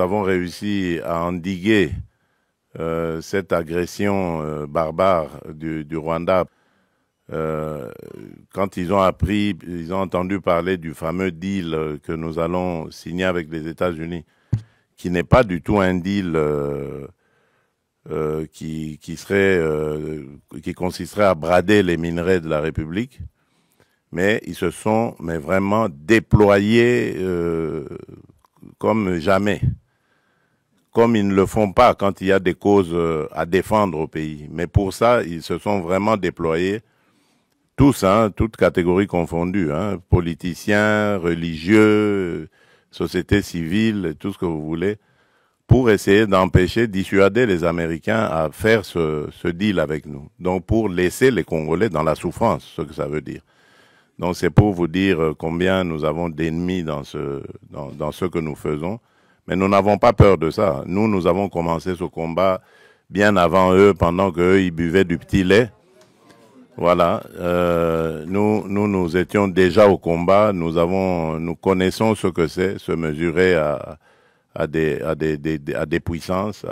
avons réussi à endiguer cette agression barbare du Rwanda. Quand ils ont appris, ils ont entendu parler du fameux deal que nous allons signer avec les États-Unis, qui n'est pas du tout un deal qui consisterait à brader les minerais de la République, mais ils se sont vraiment déployés comme jamais, comme ils ne le font pas quand il y a des causes à défendre au pays. Mais pour ça, ils se sont vraiment déployés, tous, toutes catégories confondues, politiciens, religieux, société civile, tout ce que vous voulez, pour essayer d'empêcher, dissuader les Américains à faire ce deal avec nous. Donc pour laisser les Congolais dans la souffrance, ce que ça veut dire. Donc c'est pour vous dire combien nous avons d'ennemis dans ce que nous faisons. Mais nous n'avons pas peur de ça. Nous avons commencé ce combat bien avant eux, pendant qu'eux, ils buvaient du petit lait. Voilà. Nous étions déjà au combat. Nous connaissons ce que c'est, se mesurer à des puissances,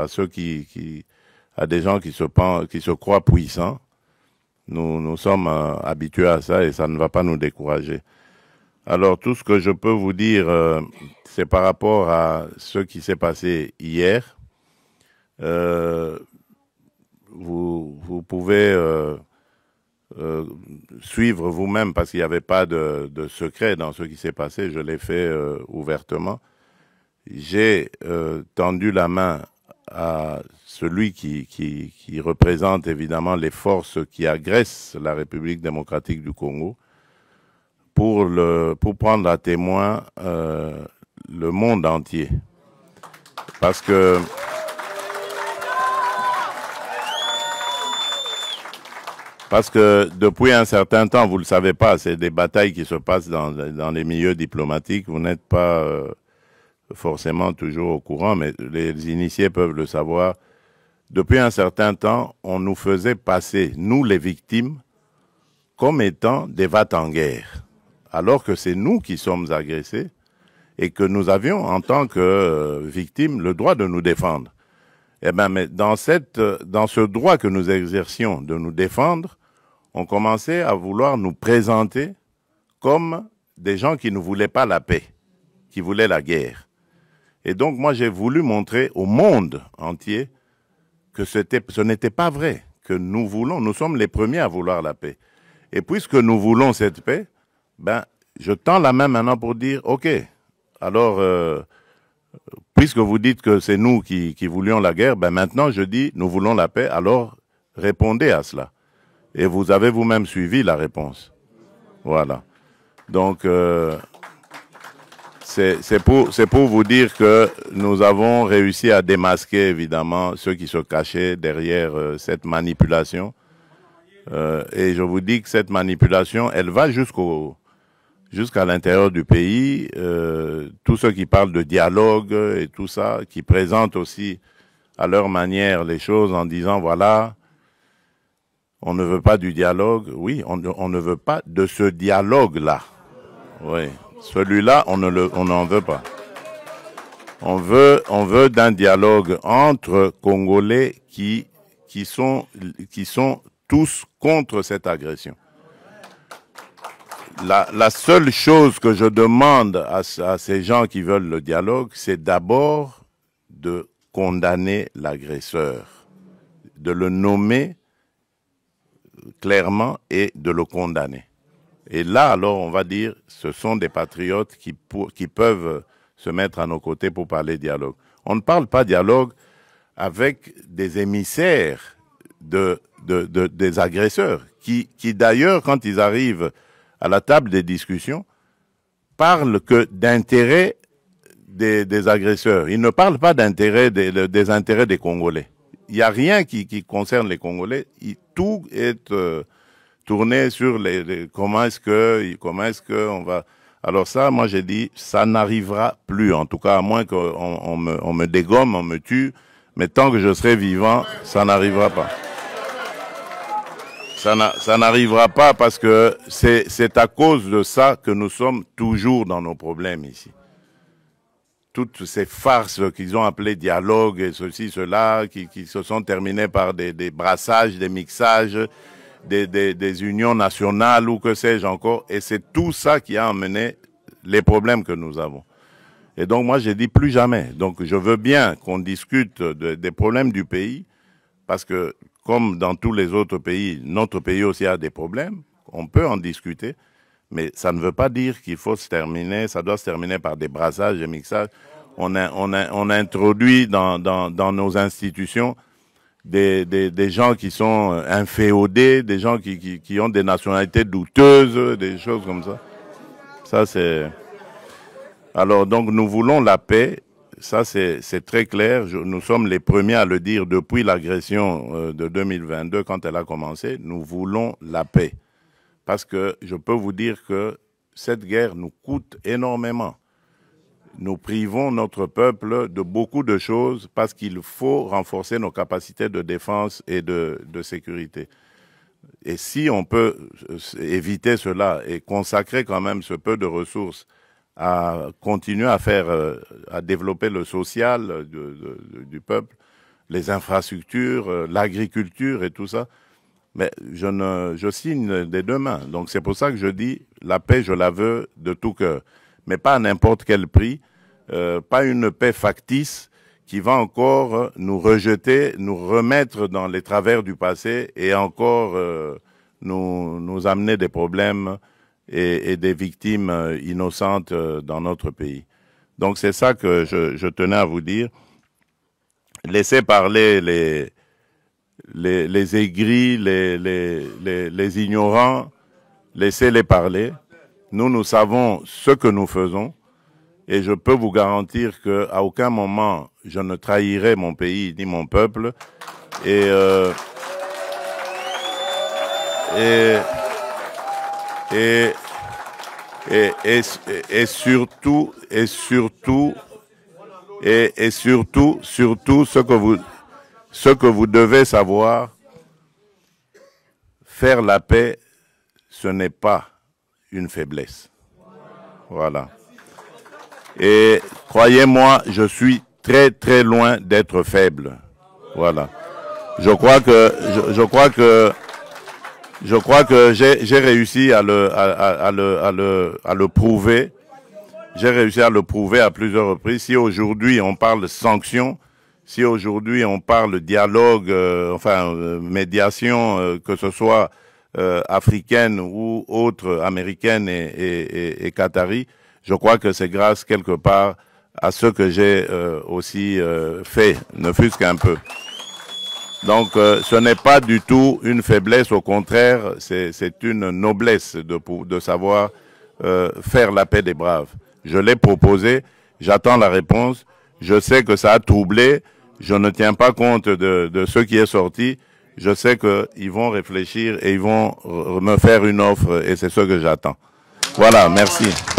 à des gens qui se croient puissants. Nous sommes habitués à ça et ça ne va pas nous décourager. Alors, tout ce que je peux vous dire, c'est par rapport à ce qui s'est passé hier. Vous pouvez suivre vous-même parce qu'il n'y avait pas de secret dans ce qui s'est passé. Je l'ai fait ouvertement. J'ai tendu la main à celui qui représente évidemment les forces qui agressent la République démocratique du Congo pour prendre à témoin le monde entier. Parce que depuis un certain temps, vous ne le savez pas, c'est des batailles qui se passent dans les milieux diplomatiques. Vous n'êtes pas forcément toujours au courant, mais les initiés peuvent le savoir. Depuis un certain temps, on nous faisait passer, nous les victimes, comme étant des va-t-en-guerre, alors que c'est nous qui sommes agressés et que nous avions, en tant que victimes, le droit de nous défendre. Eh bien, mais dans ce droit que nous exercions de nous défendre, on commençait à vouloir nous présenter comme des gens qui ne voulaient pas la paix, qui voulaient la guerre. Et donc, moi, j'ai voulu montrer au monde entier que ce n'était pas vrai, que nous sommes les premiers à vouloir la paix. Et puisque nous voulons cette paix, ben, je tends la main maintenant pour dire, OK, alors, puisque vous dites que c'est nous qui voulions la guerre, ben maintenant je dis, nous voulons la paix, alors répondez à cela. Et vous avez vous-même suivi la réponse. Voilà. Donc, c'est pour vous dire que nous avons réussi à démasquer, évidemment, ceux qui se cachaient derrière cette manipulation. Et je vous dis que cette manipulation, elle va jusqu'à l'intérieur du pays. Tous ceux qui parlent de dialogue et tout ça, qui présentent aussi à leur manière les choses en disant, voilà, on ne veut pas du dialogue. Oui, on ne veut pas de ce dialogue-là. Oui. Celui-là, on n'en veut pas. On veut d'un dialogue entre Congolais qui sont tous contre cette agression. La seule chose que je demande à ces gens qui veulent le dialogue, c'est d'abord de condamner l'agresseur, de le nommer clairement et de le condamner. Et là, alors, on va dire, ce sont des patriotes qui peuvent se mettre à nos côtés pour parler dialogue. On ne parle pas dialogue avec des émissaires des agresseurs, qui d'ailleurs, quand ils arrivent à la table des discussions, parlent que d'intérêts des agresseurs. Ils ne parlent pas d'intérêts des intérêts des Congolais. Il n'y a rien qui concerne les Congolais. Tout est tourné sur comment est-ce que on va. Alors ça, moi j'ai dit, ça n'arrivera plus. En tout cas, à moins qu'on me dégomme, on me tue. Mais tant que je serai vivant, ça n'arrivera pas. Ça n'arrivera pas parce que c'est à cause de ça que nous sommes toujours dans nos problèmes ici. toutes ces farces qu'ils ont appelées dialogue et ceci, cela, qui se sont terminées par des brassages, des mixages, des unions nationales ou que sais-je encore. Et c'est tout ça qui a amené les problèmes que nous avons. Et donc moi j'ai dit plus jamais. Donc je veux bien qu'on discute des problèmes du pays, parce que comme dans tous les autres pays, notre pays aussi a des problèmes, on peut en discuter, mais ça ne veut pas dire qu'il faut se terminer, ça doit se terminer par des brassages, des mixages. On a introduit dans nos institutions des gens qui sont inféodés, des gens qui ont des nationalités douteuses, des choses comme ça. Ça c'est... Alors donc nous voulons la paix, ça c'est très clair, nous sommes les premiers à le dire depuis l'agression de 2022 quand elle a commencé, nous voulons la paix. Parce que je peux vous dire que cette guerre nous coûte énormément. Nous privons notre peuple de beaucoup de choses parce qu'il faut renforcer nos capacités de défense et de sécurité. Et si on peut éviter cela et consacrer quand même ce peu de ressources à continuer à développer le social du peuple, les infrastructures, l'agriculture et tout ça, mais je signe des deux mains. Donc c'est pour ça que je dis, la paix, je la veux de tout cœur, mais pas à n'importe quel prix, pas une paix factice qui va encore nous rejeter, nous remettre dans les travers du passé et encore nous amener des problèmes et des victimes innocentes dans notre pays. Donc c'est ça que je tenais à vous dire. Laissez parler les aigris, les ignorants, laissez-les parler. Nous savons ce que nous faisons et je peux vous garantir qu'à aucun moment je ne trahirai mon pays ni mon peuple et surtout ce que vous devez savoir, faire la paix, ce n'est pas une faiblesse. Voilà. Et croyez-moi, je suis très très loin d'être faible. Voilà. Je crois que j'ai réussi à le prouver. J'ai réussi à le prouver à plusieurs reprises. Si aujourd'hui on parle sanctions, si aujourd'hui on parle dialogue, médiation, que ce soit africaine ou autre, américaine et qatari, je crois que c'est grâce quelque part à ce que j'ai aussi fait, ne fût-ce qu'un peu. Donc ce n'est pas du tout une faiblesse, au contraire, c'est une noblesse de savoir faire la paix des braves. Je l'ai proposé, j'attends la réponse, je sais que ça a troublé, je ne tiens pas compte de ce qui est sorti, je sais qu'ils vont réfléchir et ils vont me faire une offre et c'est ce que j'attends. Voilà, merci.